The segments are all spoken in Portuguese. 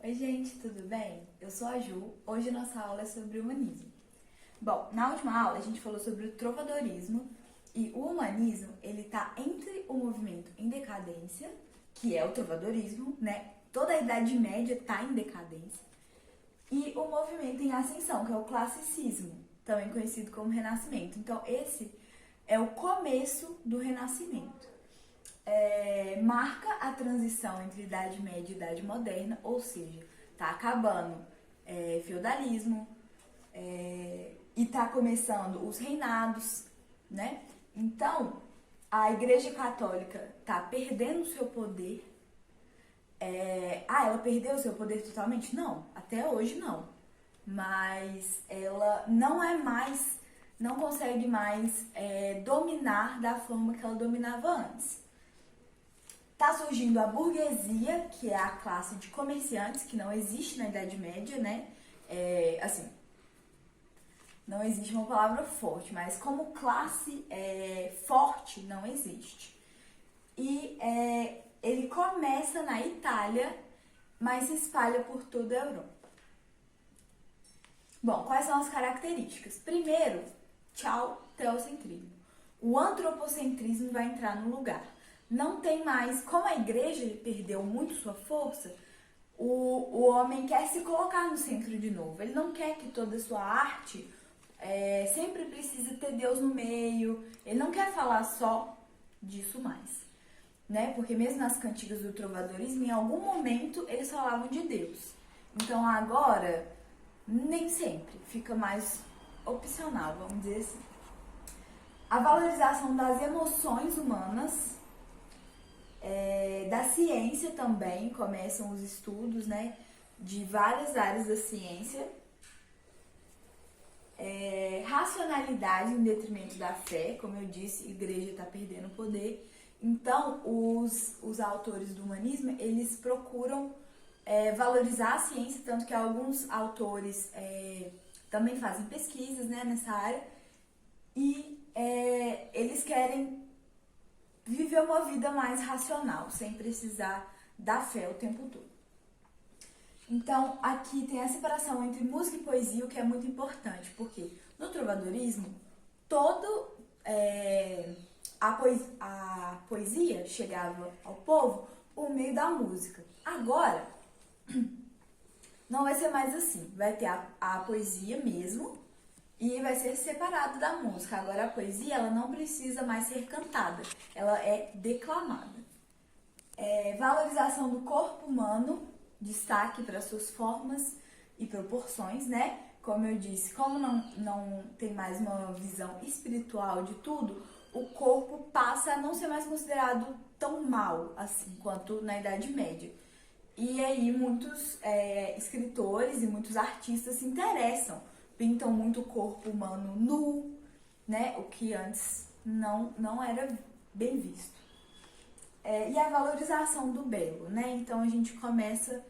Oi, gente, tudo bem? Eu sou a Ju. Hoje nossa aula é sobre humanismo. Bom, na última aula a gente falou sobre o trovadorismo e o humanismo, ele tá entre o movimento em decadência, que é o trovadorismo, né? Toda a Idade Média tá em decadência, e o movimento em ascensão, que é o classicismo, também conhecido como Renascimento. Então, esse é o começo do Renascimento. Marca a transição entre Idade Média e Idade Moderna, ou seja, tá acabando feudalismo e tá começando os reinados, né? Então, a Igreja Católica tá perdendo o seu poder. Ela perdeu o seu poder totalmente? Não, até hoje não. Mas ela não consegue mais dominar da forma que ela dominava antes. Tá surgindo a burguesia, que é a classe de comerciantes, que não existe na Idade Média, né? Não existe uma palavra forte, mas como classe forte não existe. E ele começa na Itália, mas se espalha por toda a Europa. Bom, quais são as características? Primeiro, tchau, teocentrismo. O antropocentrismo vai entrar no lugar. Não tem mais, como a igreja perdeu muito sua força, o homem quer se colocar no centro de novo. Ele não quer que toda a sua arte sempre precise ter Deus no meio. Ele não quer falar só disso mais, né? Porque mesmo nas cantigas do trovadorismo, em algum momento eles falavam de Deus. Então agora, nem sempre, fica mais opcional, vamos dizer assim. A valorização das emoções humanas, da ciência também, começam os estudos, né, de várias áreas da ciência. Racionalidade em detrimento da fé, como eu disse, a igreja está perdendo poder. Então, os autores do humanismo, eles procuram valorizar a ciência, tanto que alguns autores também fazem pesquisas, né, nessa área, e eles querem viver uma vida mais racional, sem precisar da fé o tempo todo. Então, aqui tem a separação entre música e poesia, o que é muito importante, porque no trovadorismo, a poesia chegava ao povo por meio da música. Agora, não vai ser mais assim, vai ter a poesia mesmo e vai ser separado da música. Agora, a poesia, ela não precisa mais ser cantada, ela é declamada. Valorização do corpo humano, destaque para suas formas e proporções, né? Como eu disse, como não tem mais uma visão espiritual de tudo, o corpo passa a não ser mais considerado tão mal assim quanto na Idade Média. E aí muitos escritores e muitos artistas se interessam, pintam muito o corpo humano nu, né? O que antes não era bem visto. E a valorização do belo, né? Então a gente começa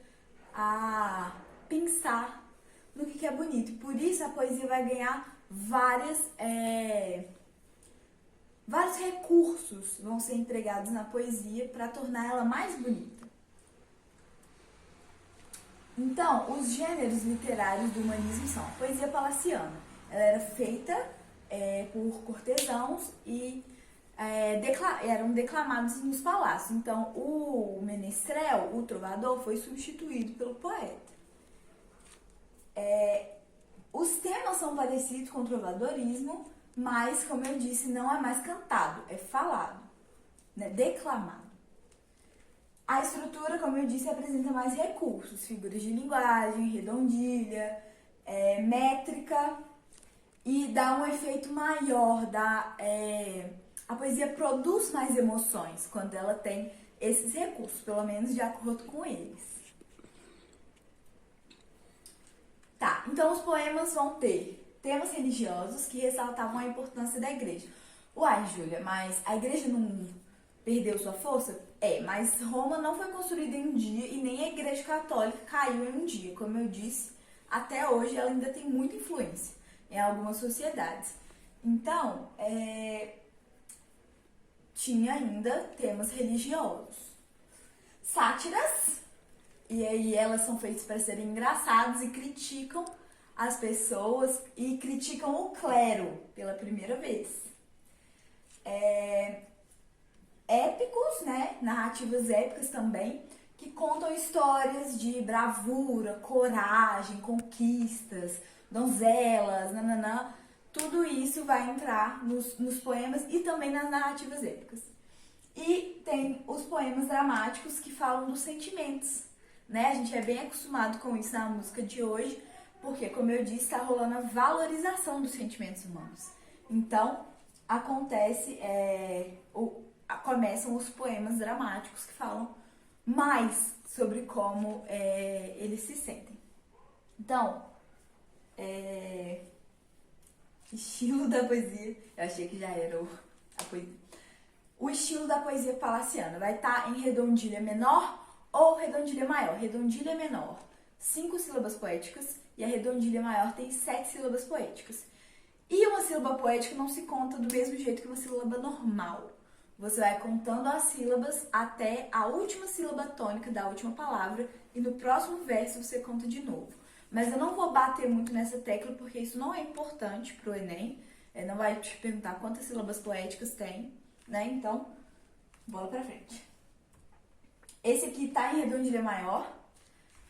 a pensar no que é bonito. Por isso a poesia vai ganhar vários recursos vão ser empregados na poesia para tornar ela mais bonita. Então, os gêneros literários do humanismo são a poesia palaciana. Ela era feita por cortesãos e eram declamados nos palácios. Então, o menestrel, o trovador, foi substituído pelo poeta. Os temas são parecidos com o trovadorismo, mas, como eu disse, não é mais cantado, é falado, né? Declamado. A estrutura, como eu disse, apresenta mais recursos, figuras de linguagem, redondilha, métrica, e dá um efeito maior, a poesia produz mais emoções quando ela tem esses recursos, pelo menos de acordo com eles. Tá, então os poemas vão ter temas religiosos que ressaltavam a importância da igreja. Uai, Júlia, mas a igreja não perdeu sua força? Mas Roma não foi construída em um dia e nem a igreja católica caiu em um dia. Como eu disse, até hoje ela ainda tem muita influência em algumas sociedades. Então, tinha ainda temas religiosos. Sátiras E aí elas são feitas para serem engraçadas e criticam as pessoas e criticam o clero pela primeira vez. Épicos, né? Narrativas épicas também, que contam histórias de bravura, coragem, conquistas, donzelas, nananã. Tudo isso vai entrar nos poemas e também nas narrativas épicas. E tem os poemas dramáticos que falam dos sentimentos, né? A gente é bem acostumado com isso na música de hoje, porque, como eu disse, está rolando a valorização dos sentimentos humanos. Então, começam os poemas dramáticos que falam mais sobre como eles se sentem. Então, estilo da poesia, eu achei que já era a poesia. O estilo da poesia palaciana vai estar em redondilha menor ou redondilha maior. Redondilha menor, 5 sílabas poéticas, e a redondilha maior tem 7 sílabas poéticas. E uma sílaba poética não se conta do mesmo jeito que uma sílaba normal. Você vai contando as sílabas até a última sílaba tônica da última palavra e no próximo verso você conta de novo. Mas eu não vou bater muito nessa tecla porque isso não é importante para o Enem. Não vai te perguntar quantas sílabas poéticas tem, né? Então, bola pra frente. Esse aqui tá em redondilha maior,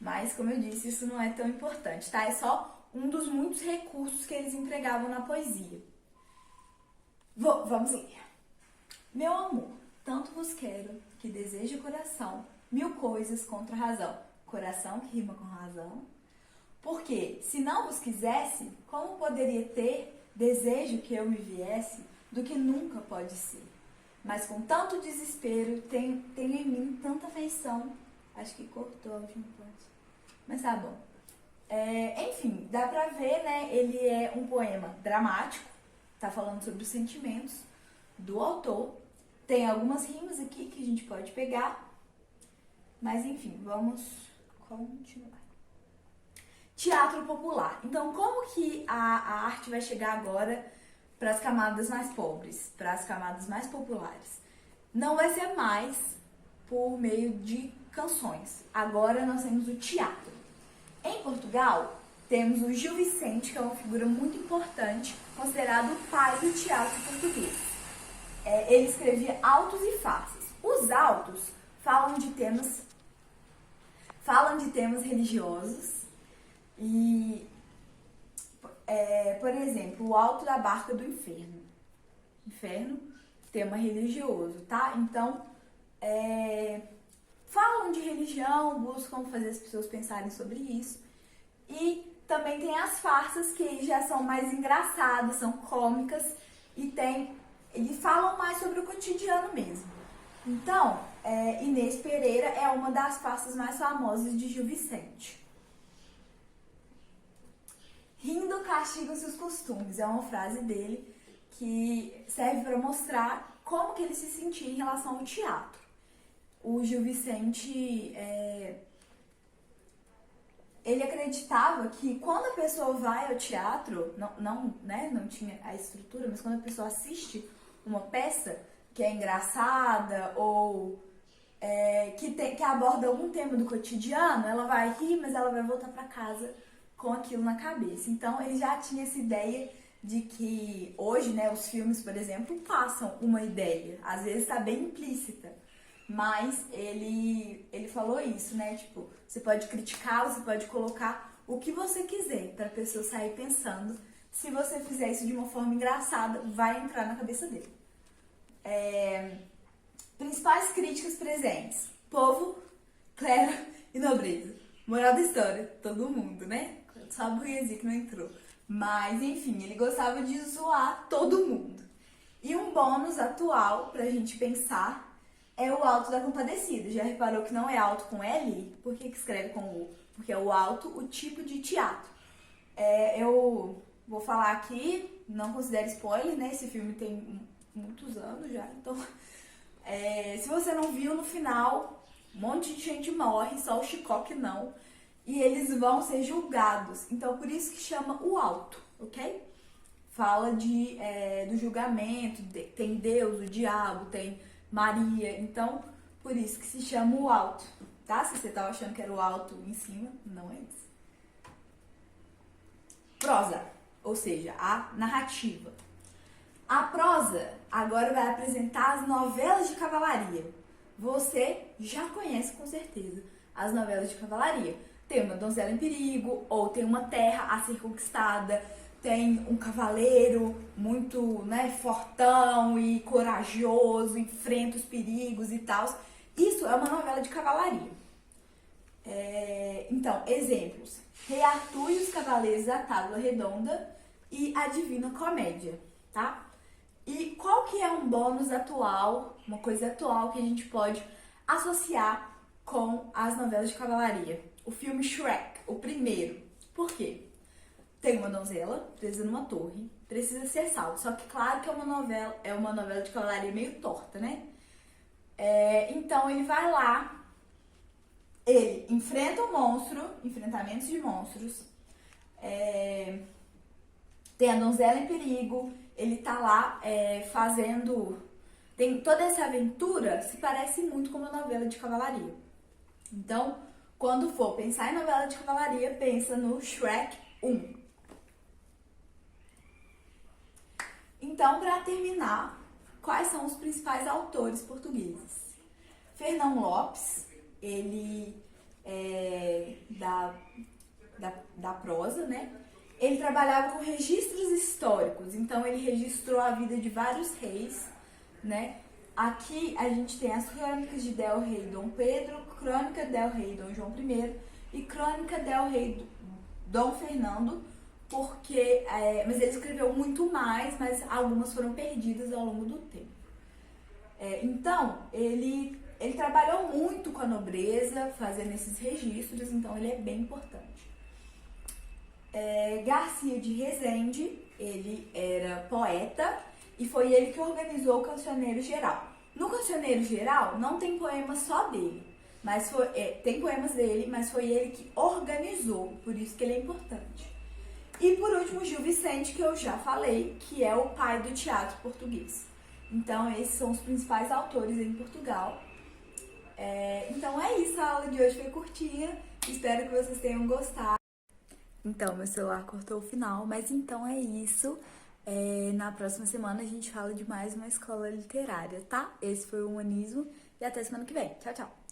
mas como eu disse, isso não é tão importante, tá? É só um dos muitos recursos que eles empregavam na poesia. Vamos ler. Meu amor, tanto vos quero, que desejo o coração, 1000 coisas contra a razão. Coração que rima com razão. Porque, se não vos quisesse, como poderia ter desejo que eu me viesse, do que nunca pode ser? Mas com tanto desespero, tenho em mim tanta afeição. Acho que cortou a última parte. Mas tá bom. Enfim, dá pra ver, né? Ele é um poema dramático, tá falando sobre os sentimentos do autor. Tem algumas rimas aqui que a gente pode pegar. Mas enfim, vamos continuar. Teatro popular. Então, como que a arte vai chegar agora para as camadas mais pobres, para as camadas mais populares? Não vai ser mais por meio de canções. Agora nós temos o teatro. Em Portugal, temos o Gil Vicente, que é uma figura muito importante, considerado o pai do teatro português. Ele escrevia autos e farsas. Os autos falam de temas religiosos e, por exemplo, o Alto da Barca do Inferno. Inferno, tema religioso, tá? Então, falam de religião, buscam fazer as pessoas pensarem sobre isso. E também tem as farsas, que já são mais engraçadas, são cômicas e falam mais sobre o cotidiano mesmo. Então, Inês Pereira é uma das farsas mais famosas de Gil Vicente. Rindo castigam-se os costumes, é uma frase dele que serve para mostrar como que ele se sentia em relação ao teatro. O Gil Vicente, ele acreditava que quando a pessoa vai ao teatro, não tinha a estrutura, mas quando a pessoa assiste uma peça que é engraçada ou que aborda algum tema do cotidiano, ela vai rir, mas ela vai voltar para casa com aquilo na cabeça. Então, ele já tinha essa ideia de que hoje, né, os filmes, por exemplo, passam uma ideia, às vezes está bem implícita, mas ele falou isso, né, tipo, você pode criticar, você pode colocar o que você quiser para a pessoa sair pensando. Se você fizer isso de uma forma engraçada, vai entrar na cabeça dele. Principais críticas presentes: povo, clero e nobreza. Moral da história, todo mundo, né? Só a burguesia que não entrou. Mas, enfim, ele gostava de zoar todo mundo. E um bônus atual pra gente pensar é o Alto da Compadecida. Já reparou que não é alto com L? Por que escreve com U? Porque é o alto, o tipo de teatro. Eu vou falar aqui, não considere spoiler, né? Esse filme tem muitos anos já, então... se você não viu, no final, um monte de gente morre, só o Chicó que não. E eles vão ser julgados. Então, por isso que chama o alto, ok? Fala do julgamento, tem Deus, o diabo, tem Maria. Então, por isso que se chama o alto. tá? Se você tava achando que era o alto em cima, não é isso. Prosa, ou seja, a narrativa. A prosa agora vai apresentar as novelas de cavalaria. Você já conhece com certeza as novelas de cavalaria. Tem uma donzela em perigo, ou tem uma terra a ser conquistada, tem um cavaleiro muito, né, fortão e corajoso, enfrenta os perigos e tal. Isso é uma novela de cavalaria. Então, exemplos: Rei Arthur e os Cavaleiros da Tábua Redonda e a Divina Comédia, tá? E qual que é um bônus atual, uma coisa atual que a gente pode associar com as novelas de cavalaria? O filme Shrek, o primeiro. Por quê? Tem uma donzela presa numa torre, precisa ser salva. Só que claro que é uma novela de cavalaria meio torta, né? Então ele vai lá, ele enfrenta um monstro, enfrentamentos de monstros, tem a donzela em perigo, ele tá lá fazendo... Tem toda essa aventura, se parece muito com uma novela de cavalaria. Então, quando for pensar em novela de cavalaria, pensa no Shrek 1. Então, para terminar, quais são os principais autores portugueses? Fernão Lopes, ele é da prosa, né? Ele trabalhava com registros históricos, então ele registrou a vida de vários reis, né? Aqui a gente tem as crônicas de Del Rey Dom Pedro, crônica Del Rey Dom João I e crônica Del Rey Dom Fernando, porque, mas ele escreveu muito mais, mas algumas foram perdidas ao longo do tempo. Então, ele trabalhou muito com a nobreza, fazendo esses registros, então ele é bem importante. Garcia de Rezende, ele era poeta e foi ele que organizou o Cancioneiro Geral. No Cancioneiro Geral não tem poemas só dele, mas tem poemas dele, mas foi ele que organizou, por isso que ele é importante. E por último, Gil Vicente, que eu já falei, que é o pai do teatro português. Então esses são os principais autores em Portugal. Então é isso, a aula de hoje foi curtinha, espero que vocês tenham gostado. Então, meu celular cortou o final, mas então é isso. Na próxima semana a gente fala de mais uma escola literária, tá? Esse foi o Humanismo e até semana que vem. Tchau, tchau!